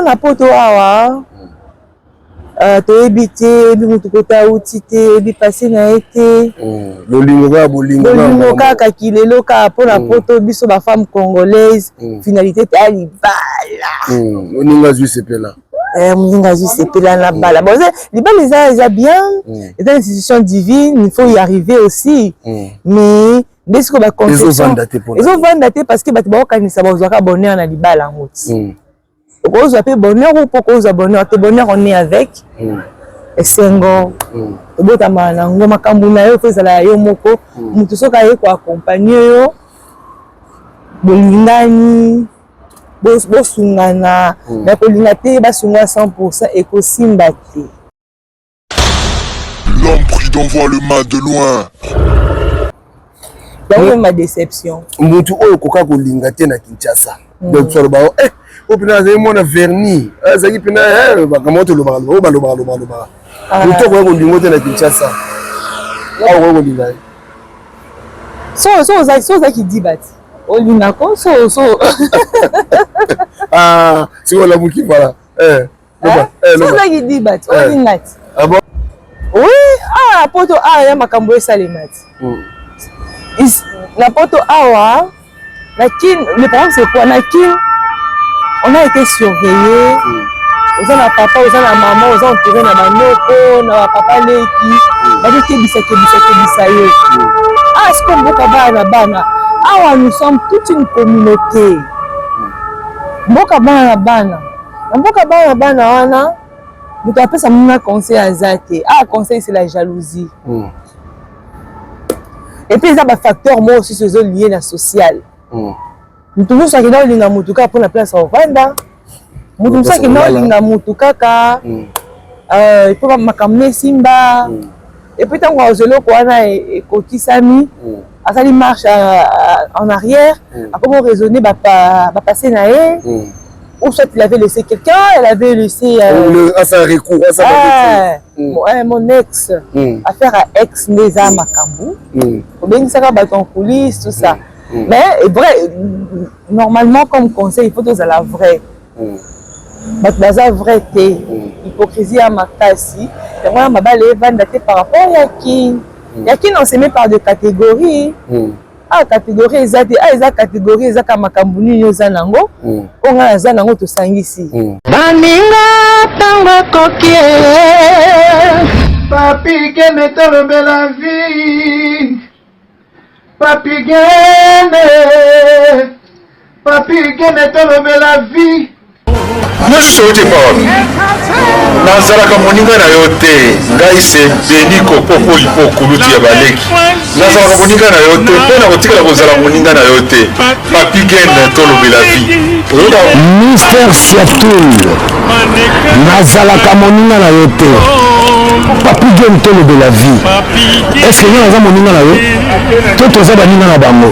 na poto awa toyebite bimutu kota utite bipase na ete bolingo kaka kilelo kaka mpona poto biso bafemme congolaise finalité te alibala moninga zwi sepela moninga zwi sepela na bala bon libala eza bien eza une institution divine il faut y arriver aussi mais ndesiko baconception ezovanda te parce que bato baokanisa bazwaka bonheur na libala yango ti okozwa mpe bonheur ou mpo kozwa bonheur te bonheur on est avec esengo tobotamaka nango makambo na yo fo ezala ya yo moko motu soki aye koakompagne yo bolingani bosungana na kolinga te basunga 100% ekosimba te. L'homme prudent voit le mal de loin. C'est ma déception. Mutu oyo koka kolinga te na Kinshasa. Donc so ba opina ze mona verni. Azaki pina bakamoto lo ba. Mutu ko kolinga te na Kinshasa. Awo ko kolinga. So qui dit bat. Olinga ko so. Ah, si on la muki voilà. So qui dit bat. Olinga. Ah bon? Oui, poto ya makambo esalemati. La poto awa, le problème c'est quoi? On a été surveillés. Aux gens papa, aux gens maman, aux gens entourés na banoko, na papa leki, badeke bisa yo. Est-ce qu'on boka bana? Awa nous sommes toute une communauté. Boka bana. Boka bana wana. Nous appelons ça mon conseil à Zate. Conseil c'est la jalousie. Et puis il y a des facteurs moi aussi sur liés à la sociale. Nous toujours ça qui dans l'inga mutuka pour la place au Rwanda. Nous toujours ça qui dans l'inga mutuka ka. Il faut makamne simba. Et puis tant qu'on zelo quoi na et kokisami. À ça il marche en arrière. À comment raisonner va passer naé. Ou soit il avait laissé quelqu'un, elle avait laissé... mon ex, affaire à ex Neza Makambu. Ou bien ça va en coulisses, tout ça. Mais vrai, normalement, comme conseil, il faut que ça la vraie. Mais la vraie, hypocrisie à ma casse. Et moi, ma balle est vendée par rapport à Yakin. Yakin, on se met par des catégories. Catégorie ezate eza catégorie eza kama kambuni yoza nango onga za nango to sangisi baninga tango kokie papi que me tombe la vie papi que me tombe la vie Moi je suis au départ. Nazalaka moninga na yo te ngai se beni kopopo lipo kuluti ya baleki nazalaka moninga na yo te mpo na kotikala kozala moninga na yo te papi gene tolobela vie Mister Siatoul nazalaka moninga na yo te papi gene tolobela vie est-ce que naza moninga na yo to toza baninga na bango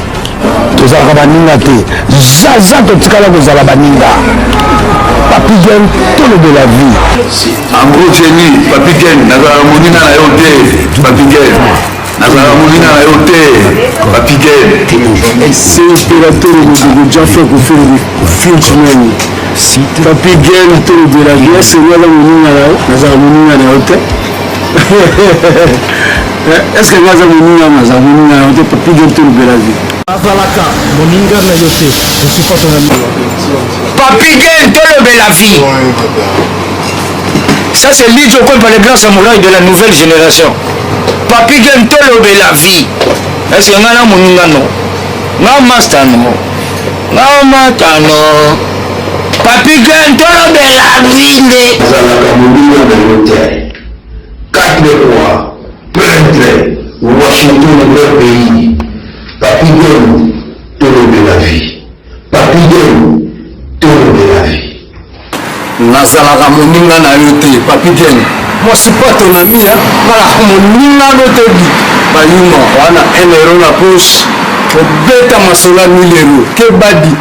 tozalaka baninga te zaza totikala kozala baninga papi gene tolobela vie en gros Jenny papi gene nazalaka moninga na yo te papi gene nazalaka moninga na yo te papi gene c'est opérateur de déjà fait pour faire le filtration papi gene tolobela vie est-ce que naza moninga na yo nazalaka moninga na yo te est-ce que naza moninga nazalaka moninga na yo te papi gene tolobela vie Azalaka, moninga na yo te, je suis pas ton ami. Papi Gene tolobela vie. Ça c'est Lidjo par les grands samouraïs de la nouvelle génération. Papi Gene tolobela vie. Est-ce que ngana moninga no? Na master no. Na matano. Papi Gene tolobela vie. Azalaka moninga na yo te. 4 mois, peintre, Washington leur pays. Papi Gene tolobela vie. Papi Gene tolobela vie. nazalaka moninga na yo te papi gene moi je suis pas ton ami voilà moninga no te bayuma wana 1 euro na poche obeta masola 1000 euros ke badi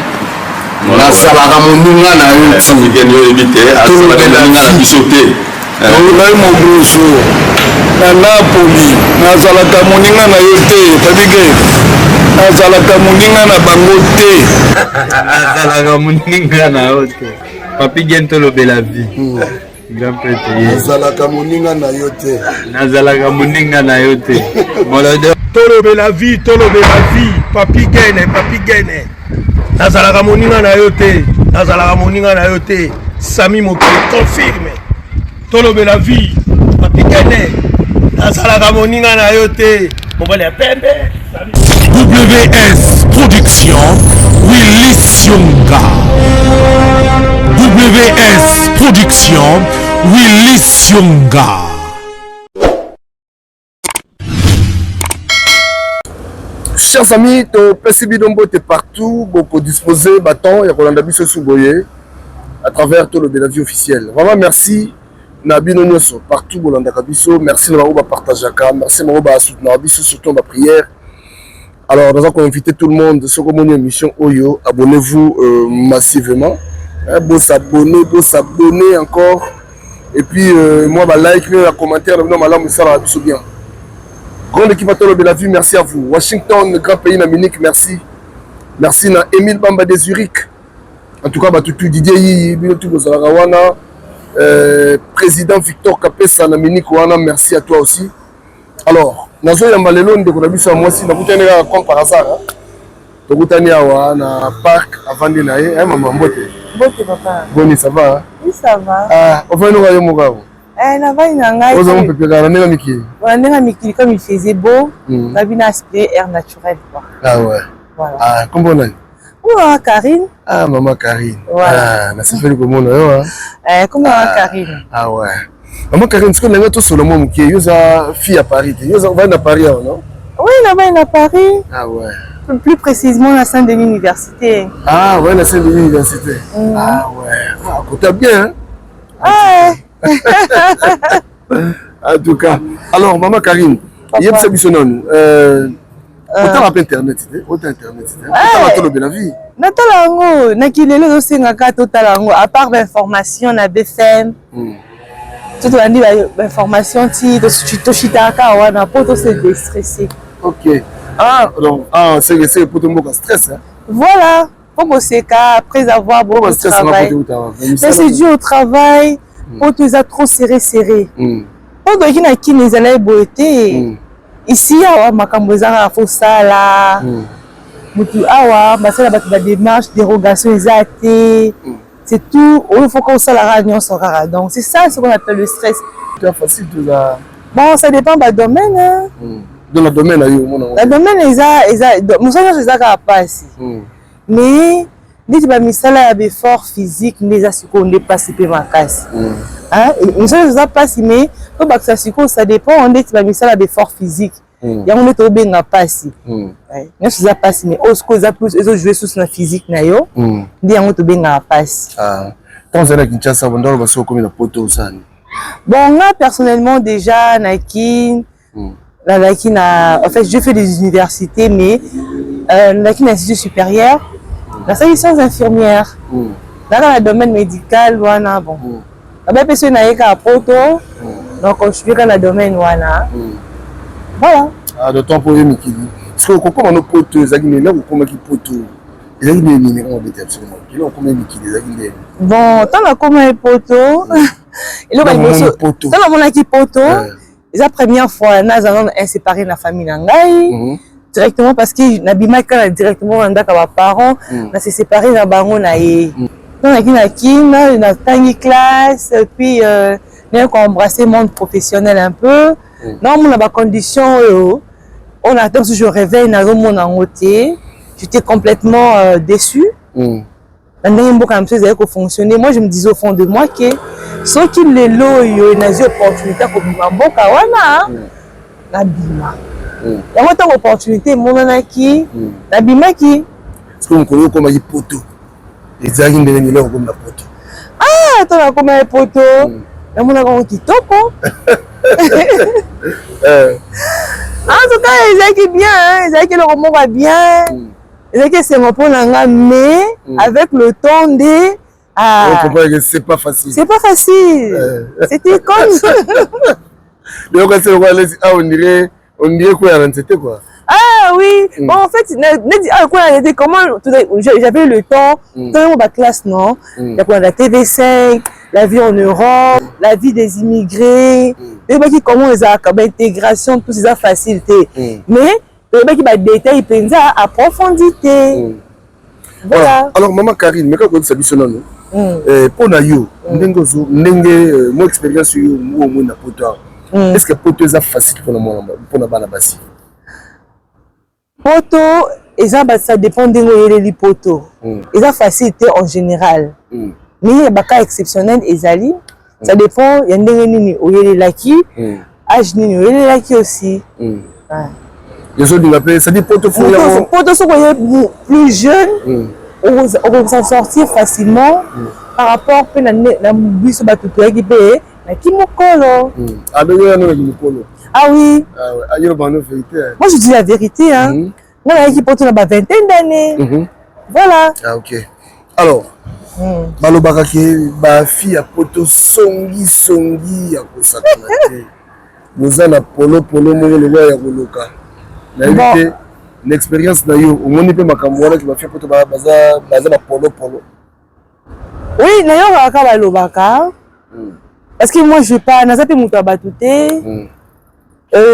nazalaka moninga na yo papi gene yo yebi te azalaka moninga na biso te olai mobusu na Napoli nazalaka moninga na yo te papi gene nazalaka moninga na bango te Azalaka moninga na yo te Papi Gentolo Belavi. Grand prêtre. Nazalaka moninga na yote. Nazalaka moninga na yote. Tolo Belavi, Papi Gene. Nazalaka moninga na yote. Sami Moké confirme. Tolo Belavi, Papi Gene. Nazalaka moninga na yote. Mobali pembe. WS Production, Willy Sionga. WS Production, Willy Sionga. Chers amis, ton PCB Dombo est partout, beaucoup disposé, bâton, il y a Rolanda Bisso Souboye, à travers tout le Belavi officiel. Vraiment merci, Nabino Nyoso, partout, Rolanda Bisso, merci Narouba Partajaka, merci Narouba soutenir Bisso, surtout ma prière. Alors, nous avons invité tout le monde sur une émission Oyo, abonnez-vous massivement, beau s'abonner encore, et puis moi, like, un commentaire, ça va bien. Grande équipe à Tolo Belavi, merci à vous. Washington, grand pays d'Amérique, merci. Merci à Émile Bamba de Zurich. En tout cas, tout Didier président Victor Capessa d'Amérique, merci à toi aussi. Alors, nous avons un de Kodabiso à moi aussi, nous avons comme par hasard. Nous avons un parc avant de naître. Maman, Bote, papa. Bonne, ça va? Oui, ça va. Ah, on va nous voir au comme il faisait beau, on a bien aspiré air naturel. Ah ouais. Voilà. Ah, comment on a? Comment Karine? Ah, maman Karine. Voilà. Ah, merci fait comment on a? Comment Karine? Ah ouais. Maman Karine, est-ce que vous avez tout sur le monde qui est fille à Paris? Vous avez à Paris, non? Oui, là-bas à Paris. Ah ouais. Plus précisément à Saint-Denis Université. Ah ouais, la Saint-Denis Université. Ah ouais. Ah, côté bien, hein? Ah en tout cas. Alors, maman Karine, il y a un peu de autant à Internet, autant Internet. Autant de la vie. Natalango, nakilelo aussi ngaka totalango. À part l'information na BFM. Tout on dit l'information ti to chitaka wana poto se déstresser. OK. Ah donc c'est pour ton beaucoup stress hein. Voilà. Pour Seka après avoir beaucoup de travail. Mais c'est dû au travail. Pour tu as trop serré. Pour qui na qui les allait boiter. Ici awa makambo za fo sala. Mutu awa basala ba démarche dérogation exacte. C'est tout, il faut qu'on soit la réunion sur rara. Donc c'est ça ce qu'on appelle le stress. C'est facile de la. Bon, ça dépend du domaine. Hein. Dans le domaine, le domaine, nous sommes les gens pas ici. Mais dès que tu as mis des efforts physiques, les assurances ne dépassent pas ma casse. Nous sommes les gens pas ici, mais ça dépend. On dit que tu as mis des efforts physiques. Il y a un autre qui n'a pas ici. Nous sommes pas ici, mais ils ont joué sur la physique. Il y a un autre qui n'a pas ici. Quand vous êtes à Kinshasa, vous avez vu comment la poteau ça. Bon, moi personnellement déjà, Nike, en fait, je fais des universités, mais Nike, l'institut supérieur, la science infirmière, dans le domaine médical, voilà, bon. La personne n'a pas poto, donc je suis dans le domaine, voilà. Voilà. Ah, de temps pour les Mikili. Parce que comment on a poteau, les agneaux, ou comment ils poteau. Les agneaux, ils ont été absolument. Ils ont combien de Mikili, les agneaux. Bon, tant que comment les poteaux. Et là, on a qui poteau. La première fois, nous avons séparé la famille Nangai directement parce que Nabima directement dans les parents, on s'est séparé dans baron naé. On a une classe puis on a embrassé le monde professionnel un peu. Non, on a des conditions. On attend que je réveille dans le monde en côté. J'étais complètement déçu. Fonctionner. Moi, je me disais au fond de moi que ceux qui les lots, ils ont des opportunités comme Mamboka, Nabima. Il y a autant d'opportunités, mon anaki, Nabima qui. Est-ce que vous connaissez comment ils poteau? Les agneaux de l'année comme la poteau. Ah, tu as comment les poteaux? Il y a mon agneau qui tope. En tout cas, ils ont bien, ils ont que le roman va bien. C'est mon point mais avec le temps de. C'est pas facile. C'est pas facile. C'était comme ça. Donc, on dirait quoi, c'était quoi? Ah oui, bon, en fait, comment j'avais le temps, dans ma classe, non? Il y a la TV5, la vie en Europe, la vie des immigrés, comment les intégration, toutes ces facilités. Mais, il y a des détails, il y a approfondité. Voilà. Alors, maman Karine, mais quand vous dites ça, non? Pour Nayo, mon expérience sur moi, est-ce que poto est facile pour la balabasi? Poto, ça dépend de les poto. Ils ont facilité en général. Mais il y a des cas exceptionnels, ça dépend, il y a des gens qui laki, âge ni laki aussi. Les autres, ça dit poto poto sont plus jeunes, on peut s'en sortir facilement par rapport à la bus batoutou qui paye. Ah oui. Moi je dis la vérité. Hein. Moi j'ai porté une vingtaine d'années. Voilà. Ah ok. Alors, balobaka ke ba fille a poto songi ya kosakana te. Nous ana polo mo le ya koloka. Na évité l'expérience na yo, on moni pe makambo wana ki ba fille poto baza polo. Oui, na yo ka balobaka. Parce que moi je pas na zape muto abatute.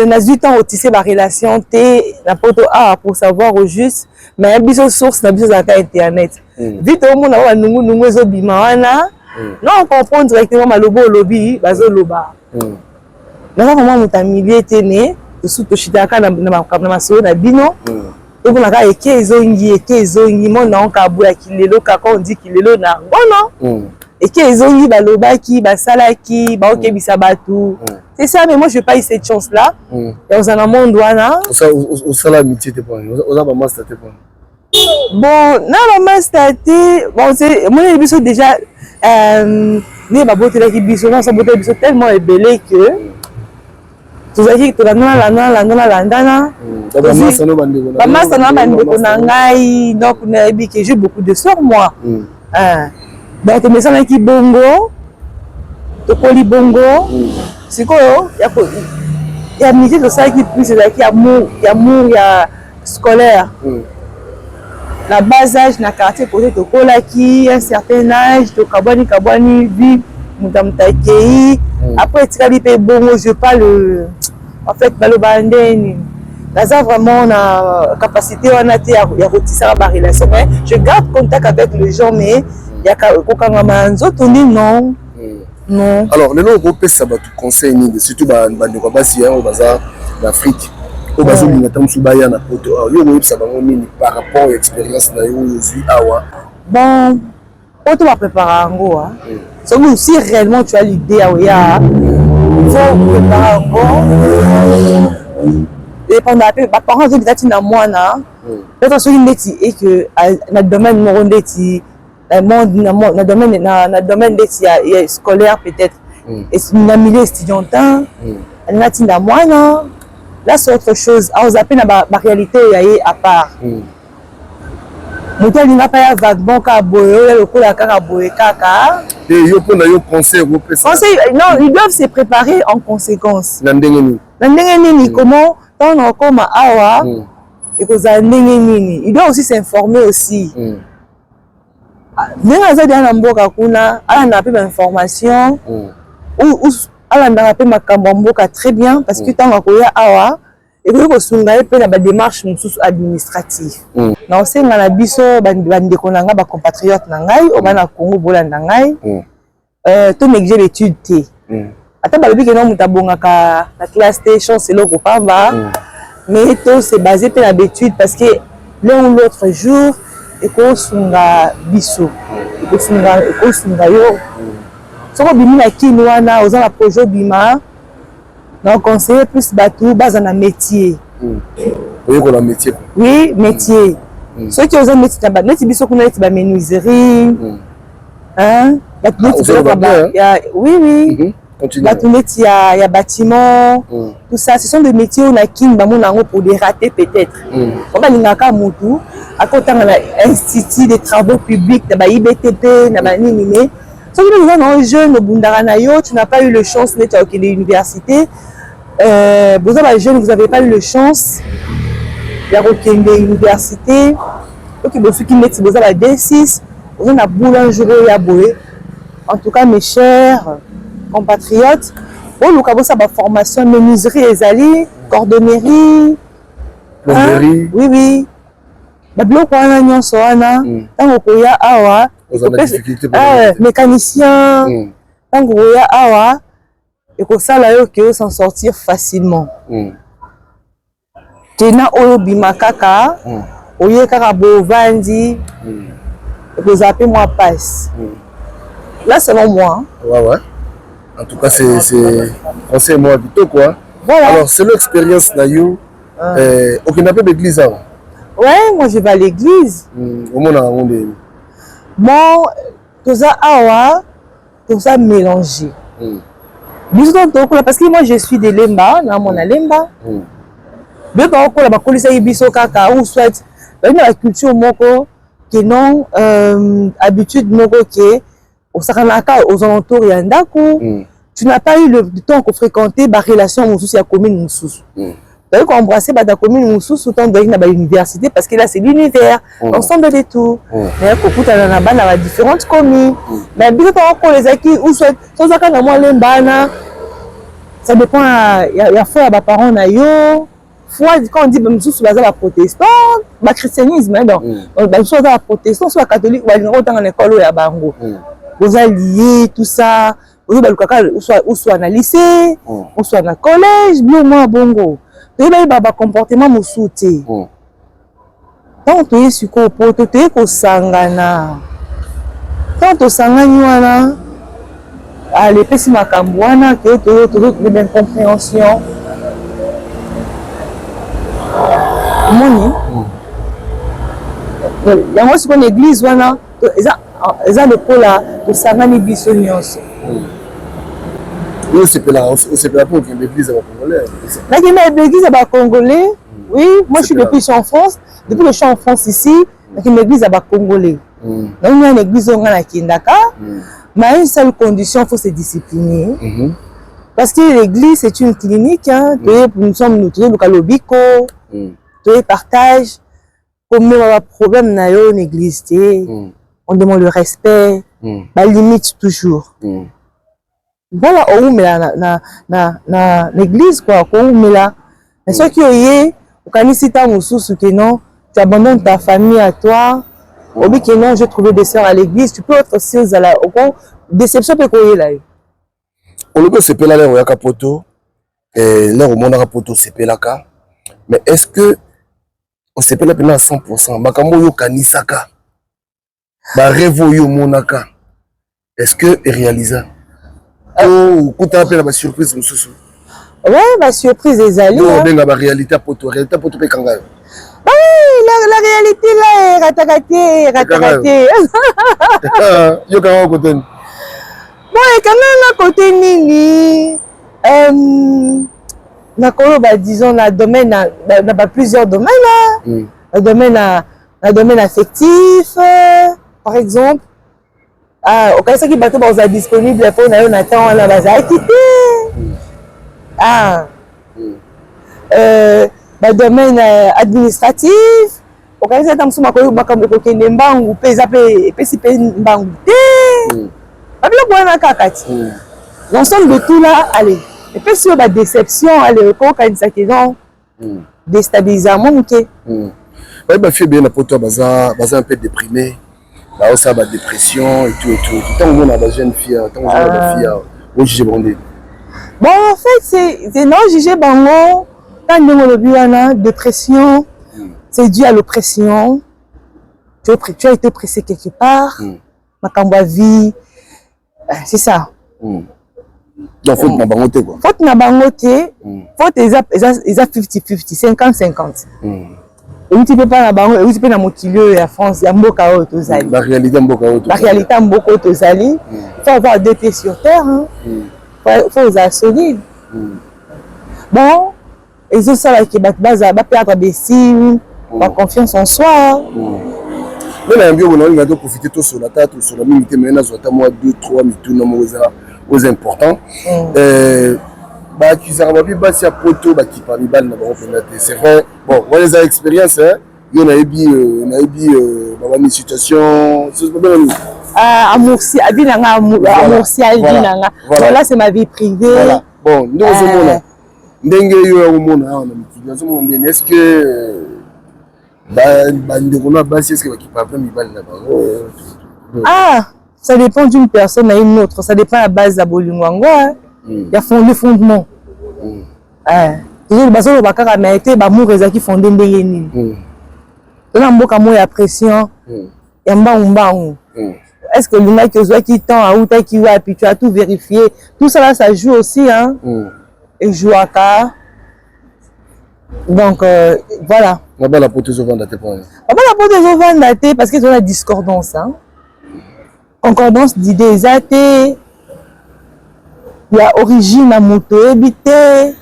Na 8 ans au tisser ma relation té na poto pour savoir au juste mais biso source na biso zaka internet. Vite au monde na nungu zo bima wana. Non on comprend directement malobo lobby bazo loba. Na vraiment mutamilier tene sous to shitaka na maso na bino. Et vous n'avez eke ezongi mon na onkabu ya kilelo kako on dit kilelo na bono. Et qui ils ont eu balobaki, basalaki, baokebisa batu. C'est ça, mais moi je n'ai pas eu cette chance-là. Et on a un monde douana. Au salaire amitié, on a pas master. Bon, non, master, bon, c'est moi les bisous déjà. Les babotés là qui bisous, non, ça botte bisous tellement ébélé que. Tout ça qui est la landana. Master non bandeko nangai, donc on a dit que j'ai beaucoup de soeurs moi. Donc, tu me sens qui bongo, tu poli bongo, c'est quoi? Il y a amitié de ça qui plus, il y a amour, il y a scolaire. La bas âge, na quartier côté de Kolaki, un certain âge, de Kabani, vie, Moutamtakei. Après, tu as dit bongo, je parle, en fait, Balobandeni. Là, vraiment, on a capacité, on a été à retisser la relation. Je garde contact avec les gens, mais il y a non. Non. Alors, les gens européens, ça va tout conseiller, surtout dans l'Afrique. Au bas où il y a un poto, ça va par rapport à l'expérience de Awa. Bon, poto va préparer un go. Si réellement tu as l'idée, il faut préparer un go. Et pendant mes parents ont dit à moi, peut-être et que dans le domaine dans le domaine scolaire peut-être et un milieu étudiantin là c'est autre chose on appelle la réalité à part moto n'a pas vaguement le conseil non ils doivent se préparer en conséquence comment tant comme awa et ils doivent aussi s'informer aussi. Bien information ou très bien parce que tant awa et que la démarche administrative. Na osenga na biso bandeko nanga ba compatriotes nangai o bana Congo bolanda ngai to négliger l'étude té. Ata balobi ke non mutabongaka na classe té chance eloko pamba mais tout c'est basé sur l'habitude parce que l'un ou l'autre jour et qu'on sunga biso et qu'on sunga yo so ko bimi na kinwana oza na projet bima donc conseiller plus batou base na métier oui ko la métier oui métier ceux qui osent métier ba neti biso kuna eti ba menuiserie hein oui il y a bâtiment, tout ça. Ce sont des métiers où on a qui pour les rater peut-être. On va l'ingaka moutou. À côté on a institut des travaux publics, d'abord IBTP, d'abord Nimine. Si vous êtes jeune au Bundaranayo, tu n'as pas eu la chance d'être à l'université. Vous êtes jeune, vous n'avez pas eu la chance ya kokende université oki bosuki neti boza ba D6 oza na boulangerie ya boye. En tout cas mes chers compatriotes oluka bosa ba formation menuiserie ezali cordonnerie plomberie oui babiloko wana nyonso wana ntango koya awa mécanicien ntango koya awa ekosala yo ke s'en sortir facilement tena oyo bima kaka oye kaka bovandi ekozala pe mwa passe là selon moi ouais en tout cas c'est conseil moi plutôt quoi voilà. Alors c'est l'expérience na you aucun appel d'église avant. Ouais, moi je vais à l'église. Au moins on est bon tout ça awa tout ça mélangé. Parce que moi je suis de Lemba, na mon Lemba. Mais par contre la police a biso kaka ou soit la culture moko que non habitude moko que au sakanaka aux alentours yandako. Tu n'as pas eu le temps de fréquenter la relation Moussous à la commune Moussous. Tu as embrassé la commune Moussous tout le temps dans l'université parce que là c'est l'univers, l'ensemble de tout. Mais il y a différentes communes. Mais bien que les acquis ou soit ça dépend, il y a foi à mes parents. Quand on dit que Moussous est un protestant, le christianisme, soit un protestant, soit catholique, ou l'école à Bango. Vous alliés, tout ça. Ou soit dans le lycée, ou soit dans le collège, bien moins bongo. Tu as un comportement moussouté. Tant que tu es sur le pot, tu es au sangana. Tant que tu sangana, allez, pèse ma cambouana, que tu as une compréhension. Moni. Il y a aussi une église, ils ont le pot là, de sangani bissonios. C'est pas pour qu'il y ait l'église congolais. L'église congolais, oui, moi je suis depuis que je suis en France. Depuis que je suis en France ici, l'église congolais. Donc il y a une église à Kindaka, mais à une seule condition, il faut se discipliner. Parce que l'église c'est une clinique, nous sommes nous le bico, tu partage. Comme il y a un problème dans l'église, on demande le respect, la limite toujours. Voilà, on met na l'église quoi, on met là. Mais ce qui est, quand ici t'as Moussous que non, tu abandonnes ta famille à toi. Au bout que non, j'ai trouvé des sœurs à l'église. Tu peux être aussi à la déception peut quoi là. On le peut se payer là, on y a capoto et là au monde a capoto se payer là ka. Mais est-ce que on se paye là à 100%? Makambo yo kanisaka, ba rêve yo monaka. Est-ce que est réalisable? Oh, quand tu appelles la surprise, ouais, la surprise des alliés. Non, on a la réalité pour toi. Réalité pour toi, Pékangayo. Oui, la réalité là est ratagaté. Yo, quand on côté. Bon, et quand même, à côté Nini, disons, dans le domaine, dans plusieurs domaines là. Le domaine affectif, par exemple. Au cas où bateau est disponible pour nous attend la base à quitter. Le domaine administratif. Au cas où tu as l'ensemble de tout là, allez. Et puis sur la déception, allez, déstabilisation. Oui, ma fille bien pour toi, un peu déprimé. Là, ça va dépression et tout et tout. Tant qu'on a des jeunes filles, tant qu'on a des filles, on juge Bandé. Bon, en fait, c'est non juger Bango. Quand on a dépression, c'est dû à l'oppression. Tu as été pressé quelque part. Ma camba vie, c'est ça. Donc, faut na bangote quoi. Faut na bangote. Faut ils a 50-50, 50-50. Et tu peux pas la bango, et tu peux na motilio la France, ya mboka otozali. La réalité mboka otozali. La réalité mboka otozali. Faut avoir deux pieds sur terre, hein. Faut être solide. Bon, ils ont ça là qui va perdre des signes, la confiance en soi. Mais là, on a profiter tout sur la tête, sur la minute, mais on a 2-3 minutes, c'est important. C'est vrai, bon on les a expérience hein yo na ebi baba ni situation amorci abinanga amorci abinanga voilà c'est ma vie privée voilà bon nous on ndenge yo ya komona na motivation mon bien est-ce que ndeko na basi est-ce que ba kipa après mibali na bango ça dépend d'une personne à une autre ça dépend à la base de bolingo il y a fondement toujours bazo bakaka na été ba mour ezaki fondé ndenge nini na mboka mo ya pression ya mbangu est-ce que l'una qui ozwa qui temps à outa qui wa puis tu as tout vérifié tout ça là ça joue aussi hein et jouaka donc voilà on va la porter au vent d'até point on va la porter au vent d'até parce que c'est la discordance hein concordance d'idées exactes il y a origine à moto éviter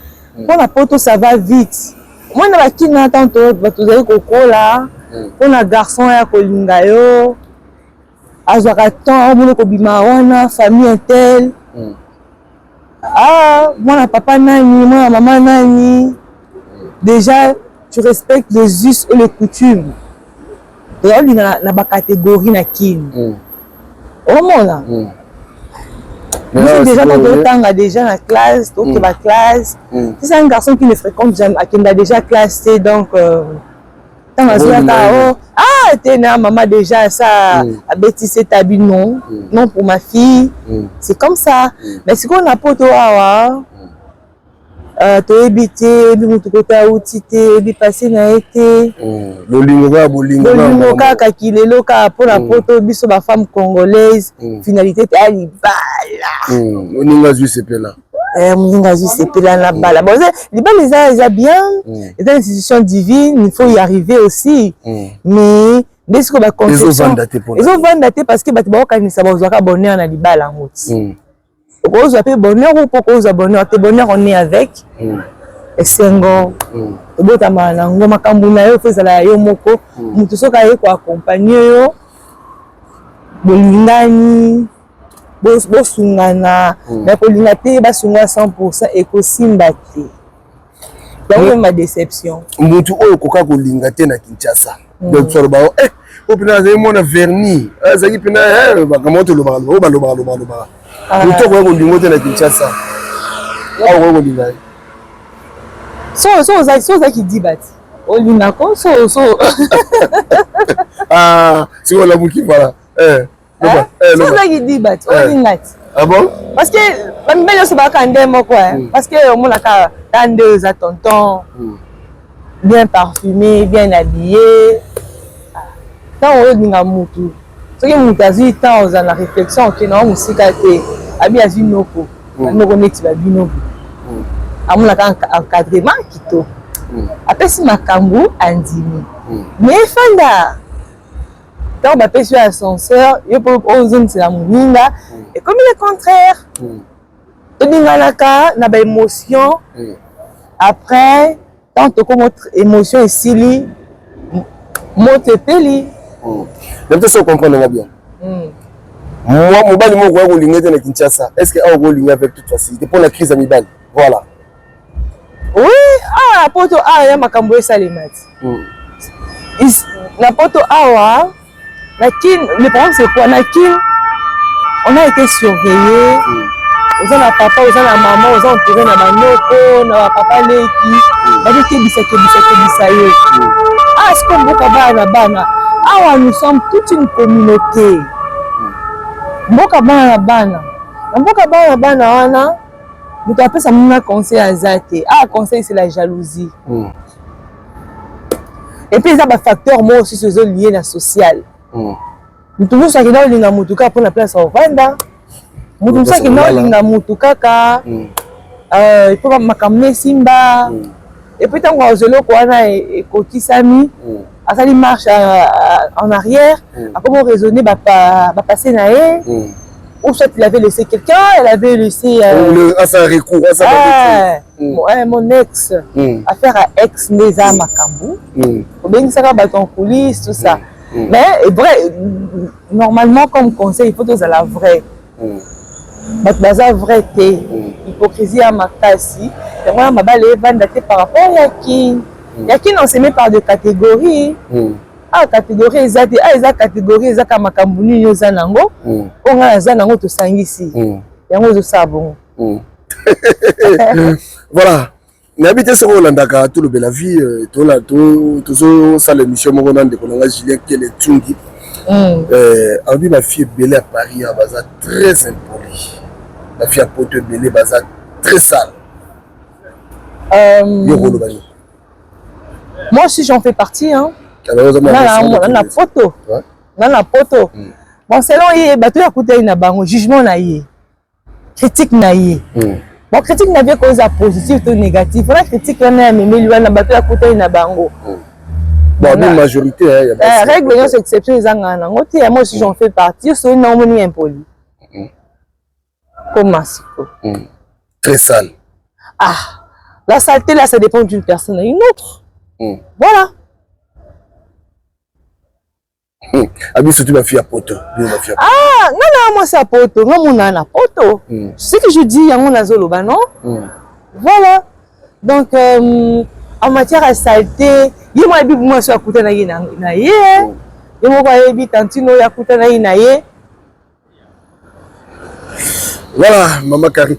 pour la porte ça va vite moi na bakina tanto batuzali kokola pour na garçon ya kolinga yo azwaka temps mona kobima wana famille intel moi papa nani moi maman nani déjà tu respectes les us et les coutumes et na ba catégorie na kin omona déjà dans déjà la classe donc la classe c'est un garçon qui ne fréquente jamais qui a déjà classé donc t'es maman déjà ça a bêtisé ta vie non non pour ma fille c'est comme ça mais si on a pas toi tu évité tu côté outité bi passer na été bolingo kaka kilelo ka pour la poto biso ba femme congolaise finalité ali bala oninga zu sepela moninga zu sepela na bala bon les bala les a bien les institutions divines il faut y arriver aussi mais dès que ba conception ils ont vendaté parce que ba kanisa ba zaka bonheur na libala ngoti vous avez bonheur ou pourquoi vous avez bonheur te bonheur on est avec et sengo bota mana ngoma kambuna yo fezala yo moko mutu soka ye ko accompagner yo bolingani bosungana mais kolinga te basunga 100% et ko simba te donc ma déception mutu oyo koka kolinga te na Kinshasa donc so ba opina ze mona vernis azaki pina bakamoto lo ba mutu ko kolinga te na Kinshasa awo kolinga so qui dit bati olinga ko so si on la bouki voilà so qui dit bati olinga ah bon parce que bamibeli so bakande moko parce que omona ka tande za tonton bien parfumé bien habillé tant olinga mutu soki mutu azwi temps oza na réflexion okena mosika te abi azwi noko noko neti babino amonaka encadrement kitoko apesi makambo andimi mais fanda ntango bapesi yo ascenseur yo mpo ozongisela moninga et comme le contraire toninganaka na baémotion après tant tokoma émotion esili moto epeli peut-être ça comprendre bien moi mobali moko ya kolinga te na Kinshasa est-ce que awa kolinga avec toute facilité pour la crise ya mibali voilà oui poto awa ya makambo esalemati na poto awa na kin le problème c'est quoi na kin on a été surveillé oza na papa oza na maman oza entouré na banoko na bapapa leki bakekebisa yo siko mboka bana awa nous sommes toute une communauté mboka bana na mboka bana wana mutu apesa muna conseil aza te conseil c'est la jalousie et puis eza bafacteur mo aussi ezolié na social mutu mosusu akenda olinga mutu kaka mpona place ovanda mutu mosusu akenda olinga mutu kaka ipo makambo esimba et puis ntango azeloko wana ekokisami asali marche en arrière akomi raisonner bapase na ye ou soit il avait laissé quelqu'un, elle avait laissé mon ex, affaire à ex Neza Makambu, ou bien ça va en coulisses, tout ça. Mais vrai, normalement comme conseil, il faut que ça la vraie. La vraie hypocrisie à ma casse, et moi ma balle est vendée par rapport à qui Ya qui non s'aimé par des catégories. Ah catégorie ezate, ah eza catégorie ezaka makambuni yo zanango. On a zanango to sangisi. Yango zo sabon. Voilà. N'habitez ce Rolandaka tout le bel la vie tout là tout ça l'émission mon de Kolanga Julien qui est Tsungi. On dit la fille belle à Paris à Baza très impoli. La fille à Porto Belle Baza très sale. Moi aussi j'en fais partie hein. On a la photo. Dans la photo. Bon selon y bateau ya kuta ina bango jugement na yé. Critique na yé. Bon critique na bien cause positif ou négatif. La critique on a même lui na bateau ya kuta ina bango. Bon une majorité hein, y a règle non c'est exception les angana. Moi aussi j'en fais partie, c'est non moni impoli. Comment c'est? Très sale. Ah, la saleté là ça dépend d'une personne à une autre. Voilà. Surtout ma fille à Poto. Ah, non, moi c'est à Poto. Non, mon à Poto. C'est ce que je dis, il y a mon azoloba, non? Voilà. Donc, en matière à saleté, il y a moi sur à côté na yé. Il y a moi tantino ya côté na yé. Voilà, maman Karine.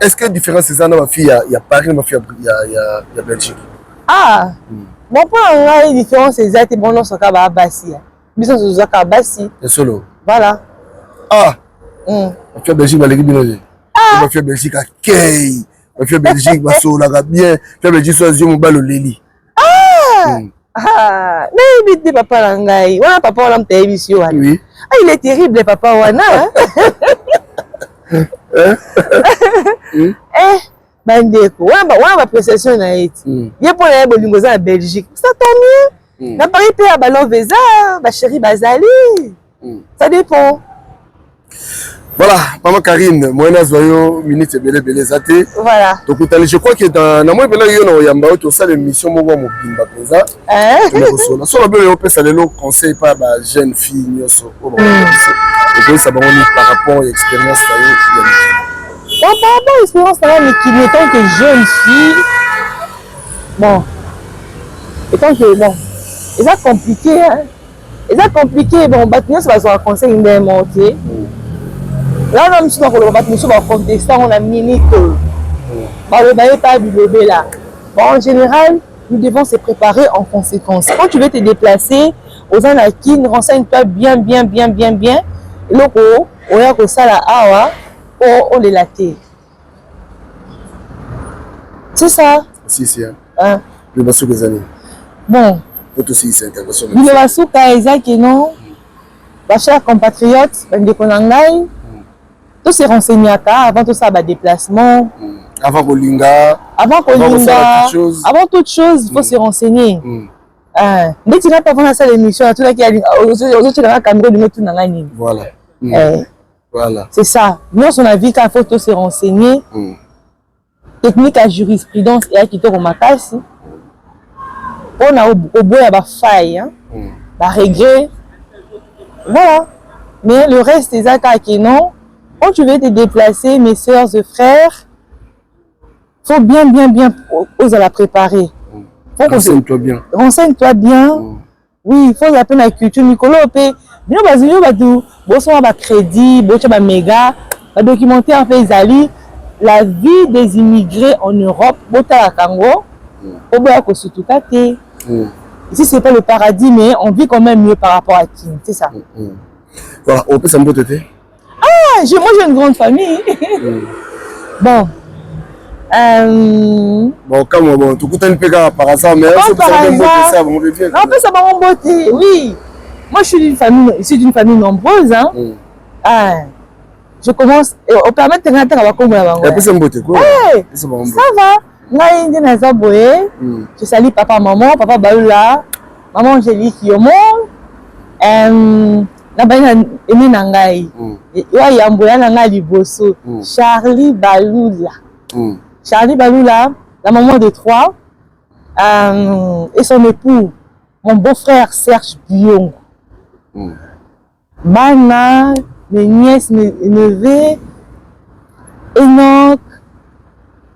Est-ce que la différence c'est ça dans ma fille, il y a Paris, ma fille, il y a Belgique? Ah, bon, pas la différence c'est ça, bon, non, c'est qu'à Bassi. Bisous, c'est qu'à Bassi. C'est solo. Voilà. Ah, ma fille Belgique, ma fille ma fille Belgique à Kay. Ma fille Belgique, ma soeur, la bien. Ma fille Belgique, soit yeux, mon bal au Lili. Ah, mais il dit papa Langai. Voilà, papa, on a un émission. Oui. Ah, il est terrible, papa Wana. Bandeko, on va procession na eti. Bien pour les bolingo en Belgique. Ça tant mieux. Na Paris pe à ballon visa, ba chérie bazali. Ça dépend. Voilà, maman Karine, moi na zoyo minute belé zaté. Voilà. Donc je crois que dans na moi bela yo na yamba to ça l'émission mo mobimba penza. So la belle on peut ça le conseil pas ba jeune fille nyoso. Et ça va par rapport à l'expérience ça bon, par rapport à l'expérience mais qui étant que jeune fille, bon, étant que bon, c'est compliqué, hein. C'est compliqué, bon, bâtiment ça va se conseiller une montée. Là, on a mis sur le bâtiment, on va contester, on a minute. Bon, le bail pas du bébé là. Bon, en général, nous devons se préparer en conséquence. Quand tu veux te déplacer aux Anakin, renseigne-toi bien. Et là, on a que ça là, on les latte. C'est ça. Si, hein. Le bassou des années. Bon. Faut aussi c'est intervention. Le bassou kaizaki non. Ma chère compatriote, Bandekonangai, tout s'est renseigné avant tout ça, déplacement. Avant Kolinga. Avant toute chose, il faut se renseigner. Mais tu n'as pas vu ça l'émission, tout là qui a dit, voilà. Voilà. C'est ça. Nous, son avis, qu'il faut tout se renseigner. Technique à jurisprudence et à quitter au matas. On a au bout, il y a des failles, des regrets. Voilà. Mais le reste, c'est ça qui non. Quand tu veux te déplacer, mes soeurs et frères, il faut bien oser la préparer. Renseigne-toi bien. Renseigne-toi bien. Oui, il faut la peine la culture. Nicolas, bien crédit, méga, documenter en fait la vie des immigrés en Europe, ici c'est pas le paradis, mais on vit quand même mieux par rapport à qui, c'est ça. Voilà, on peut s'en beauté. Ah, moi j'ai une grande famille. Bon. Bon, comme tout le monde par hasard, mais on peut ça, mon beauté, oui. Moi je suis d'une famille nombreuse, hein. Je commence au permettre de rentrer à la commune. Ça va. Je salue papa, maman, papa Baoula, maman Angélique Yomo, Charlie Baloula. Charlie Baloula, la maman de 3, et son époux, mon beau-frère Serge Bion. Mana, mes nièces, mes neveux, Enoch,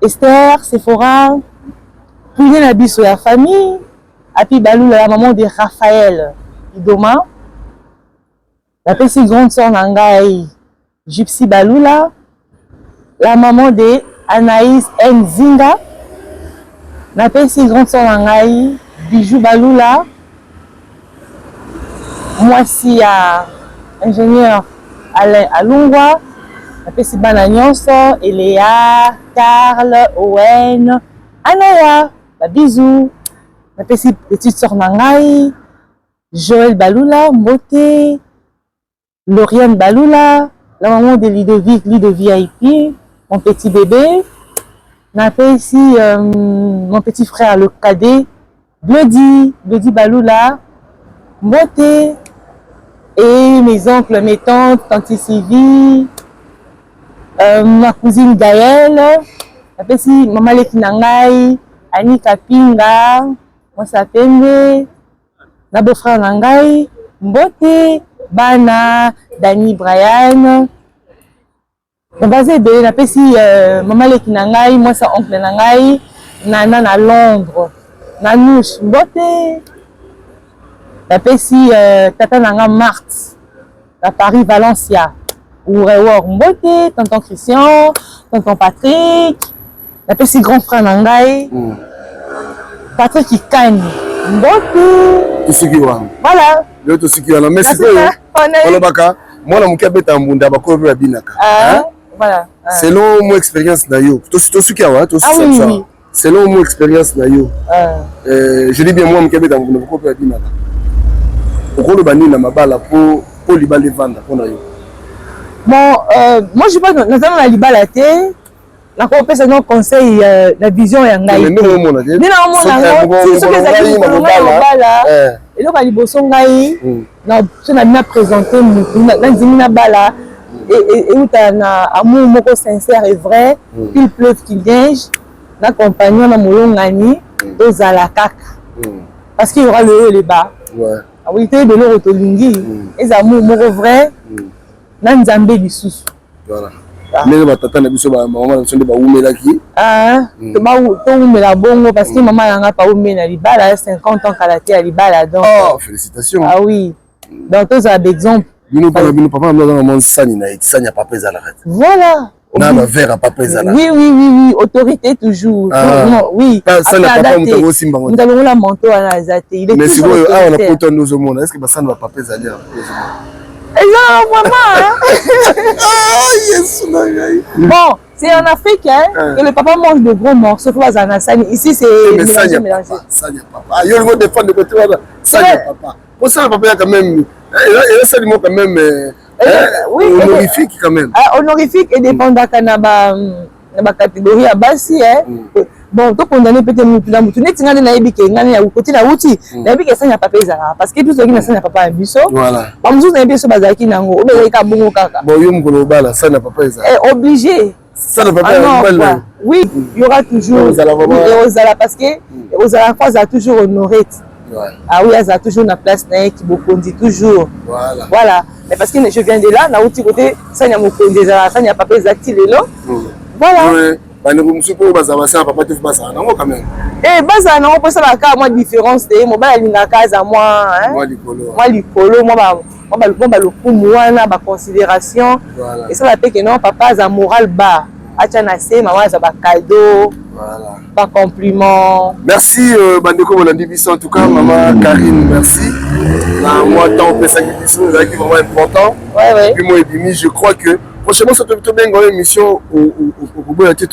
Esther, Sephora, Puis na biso ya famille, api balula la maman de Raphaël Idoma. La petite grande sœur Nangai, Gypsy Balula, la maman de Anaïs Nzinga, la petite grande sœur Nangai, Bijou Balula, moi si ingénieur Alain Alungwa, la petite Banagnoso, Eléa, Carl, Owen, Anaya, la bisou, la petite sœur Nangai, Joël Balula, Moté, Lauriane Balula, la maman de Ludovic, VIP, mon petit bébé. On appelle ici mon petit frère, le cadet, Blody Balula, Moté, et mes oncles, mes tantes, tante Sylvie, ma cousine Gaëlle, on appelle ici maman Lekinangai, Annie Kapinga, moi s'appelle, na beau-frère Nangai, Moté, Bana, Dani, Brian. On va se béler, on si maman Lekinangai, moi c'est oncle Nangai, Nana à Londres, Nanouche, Mbote. On si Tata Nanga Marthe, à Paris, Valencia, Ourewor, Mbote, tonton Christian, tonton Patrick. On si grand frère Nangai, Patrick Ikani, Mbote. Tout ce qui va. Voilà. Le tout ce qui va. Mais c'est quoi? Moi, je suis un Mbunda, je Binaka. Voilà. Selon mon expérience, selon mon expérience, je dis bien moi, je suis un Mbunda, je Binaka. Pourquoi le bani n'a pas la pour libérer les ventes? Bon, moi, je ne sais pas, nous avons la libération. La compétition de conseil, la vision est en gaï. Mais non, mon avis. Mais non, mon avis. Si ce que ça dit, et donc, à l'Iboson gaï, on a bien présenté, on a dit bala, et où tu as un amour sincère et vrai, qu'il pleuve, qu'il neige, la compagnie, on a mon gagné, aux à la cac. Parce qu'il y aura le haut et le bas. Ah oui, tu es de l'eau autolingi, et amour vrai, dans Zambé du sous. Voilà. Mais batata na biso ba maman na sonde ba umelaki to ba to umela bongo parce que maman yanga pa umela libala 50 ans kalaté à libala donc félicitations. Ah oui, donc tous à d'exemple bino papa na maman sani na sani ya papa ezala rat voilà na ba verre à papa ezala oui autorité toujours oui sani ya papa muto osimba ngo ndalo la manteau na azate il est mais si on a poto nous au monde est-ce que ba sani ba papa ezali et là, maman, bon, c'est en Afrique que le papa mange de gros morceaux. Ici, c'est mélangé. Ah, il y a le défendre de côté. Ça, papa. Pour ça, papa, il y a quand même. Il y a quand même. Honorifique, quand même. Honorifique et dépendant de la catégorie à base. Bon, tu condamné peut-être tu n'es pas na yebike ngani ya côté la outil na yebike ça n'y a pas payé parce que tout ce qui n'a ça n'a pas biso voilà ba muzu na biso bazaki nango obele ka bongo kaka bon yo mukolo bala ça n'a pas payé obligé ça n'a pas payé oui il y aura toujours aux parce que aux ala fois a toujours honoré ah oui ça a toujours na place na qui bokondi toujours voilà mais parce que je viens de là na outil côté ça n'y a mokondi ça n'y a pas payé lelo voilà quand même. Eh, basa non, pour ça la moi différence de moi ba linga kaza moi hein. Moi likolo moi le coup moi na ba considération et ça va fait que non papa a moral bas. Acha na se maman za ba cadeau. Voilà. Pas compliment. Merci bandeko bolandi biso en tout cas maman Karine merci. Là moi tant que ça qui est vraiment important. Ouais. Puis moi et Bimi je crois que prochainement ça te bien une émission au bout de tu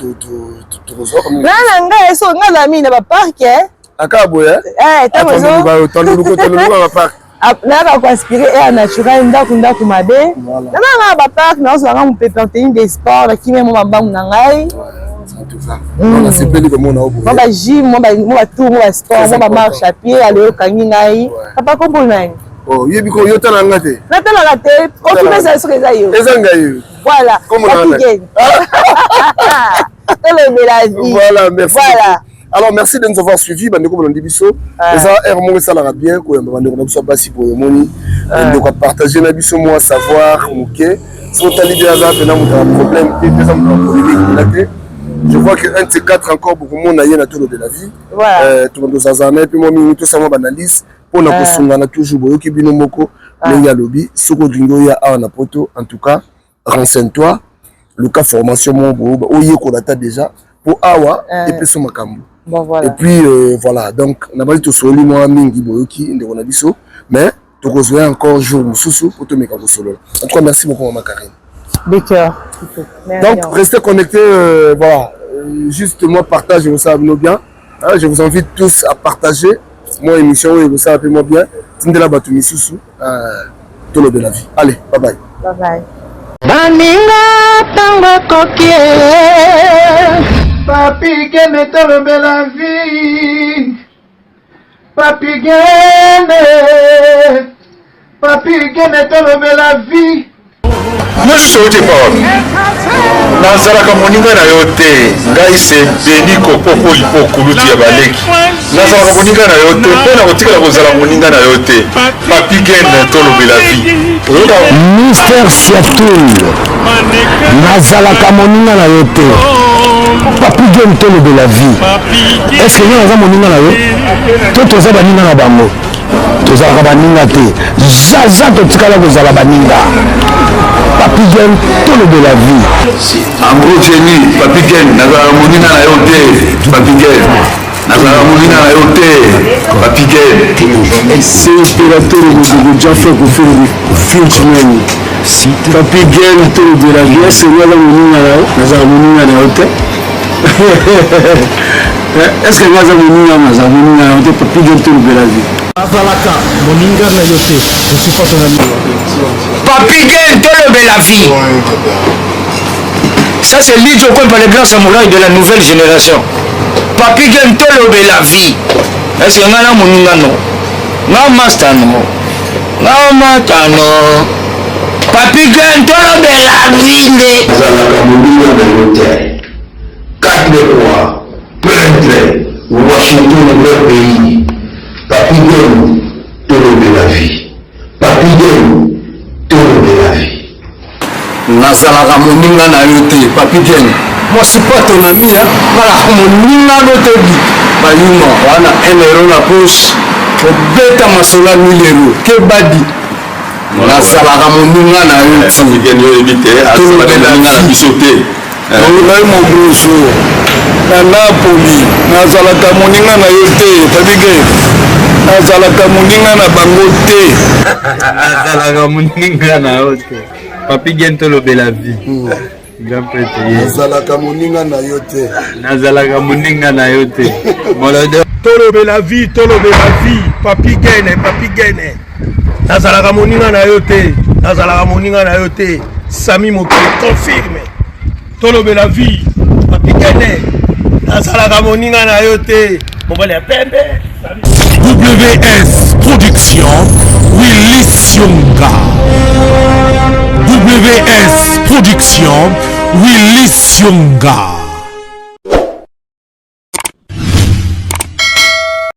na nga eso nga la mine ba parc akabo ba parc na ba inspiré et naturel ndaku mabe na ba parc na so nga mo pépantine des sports qui même mo bangu na ngai tout ça on a sepeli comme on a au bout ba gym mo ba tour mo ba sport mo ba marche à pied aller au kangi ngai papa kombo nani oh yebi ko yota na ngate na tala la te o tu mets ça sur les aïeux ezanga yo voilà voilà merci voilà. Alors merci de nous avoir suivis bandeko bolandi biso eza mo sala bien ko bandeko na biso basi pour moni de partager na biso moi savoir OK so tali bien za pena mo problème te ça mo polémique là te Je vois qu'un de ces quatre encore, beaucoup de monde a eu tout de la vie. Voilà. Tout le monde a puis moi, tout ça, moi, analyse. Pour nous, on a toujours beaucoup de binomo. Mais il y a lobby. Ce que tu as en poto, en tout cas, renseigne-toi. Le cas formation, mon beau, où il y a déjà. Pour Awa, et puis sur Makambo. Bon, voilà. Et puis, voilà. Donc, on a pas dit tout solo, moi, Mingi, Boyoki, on a dit ça. Mais, tu reçois encore jour, Moussou, pour te mettre en solo. En tout cas, merci beaucoup, Maman Karine. Des cœurs. Donc, restez connectés, voilà. Juste moi, partage, vous savez bien. Hein, je vous invite tous à partager mon émission, vous savez moi bien. Tindela Batoumi Soussou, tout le de la vie. Allez, bye bye. Bye bye. Baninga tango kokie Papi gene tolobe la vie Papi gene tolobe la vie nyonso oyo te papa nazalaka moninga na yo te ngai se beniko popo lipokulutu ya baleki nazalaka moninga na yo te mpo na kotikala kozala moninga na yo te papi gene tolobela vi Mister Siatoul nazalaka moninga na yo te papi gene tolobela vi est-ce que yo naza moninga na yo to toza baninga na bango tozalaka baninga te zaza totikala kozala baninga papi gene tolobela vi en gros Jenny papi gene nazalaka moninga na yo te papi gene nazalaka moninga na yo te papi gene c'est opérateur de Jaffa Kofiri Finchman papi gene tolobela vi est-ce que naza moninga na yo nazalaka moninga na yo te est-ce que naza moninga nazalaka moninga na yo te papi gene tolobela vi azalaka moninga na yo te je suis pas ton ami papi gene tolobela vie ça c'est Lidjo Kwempa le grand samouraï de la nouvelle génération papi gene tolobela vie est-ce que nga na moninga no nga master no nga matano papi gene tolobela vie nde nazalaka moninga na yo te 4 fois peintre Washington leur pays papi gene tolobela vie papi gene tolobela vie nazalaka moninga na yo te papi gene moi c'est pas ton ami nalaka moninga no te bayuma wana 1 euro na poche obeta masola 1000 euro ke badi nazalaka moninga na yo ngai mobusu na Napoli nazalaka moninga na yo te papi gene nazalaka moninga na bango te nazalaka moninga na yo te papi gene tolobela vie grand prêtre nazalaka moninga na yo te nazalaka moninga na yo te tolobela vie papi gene nazalaka moninga na yo te nazalaka moninga na yo te Sami Mokili confirme tolobela vie papi gene nazalaka moninga na yo te mobali ya pembe WS Production Willy Sionga. WS Production Willy Sionga.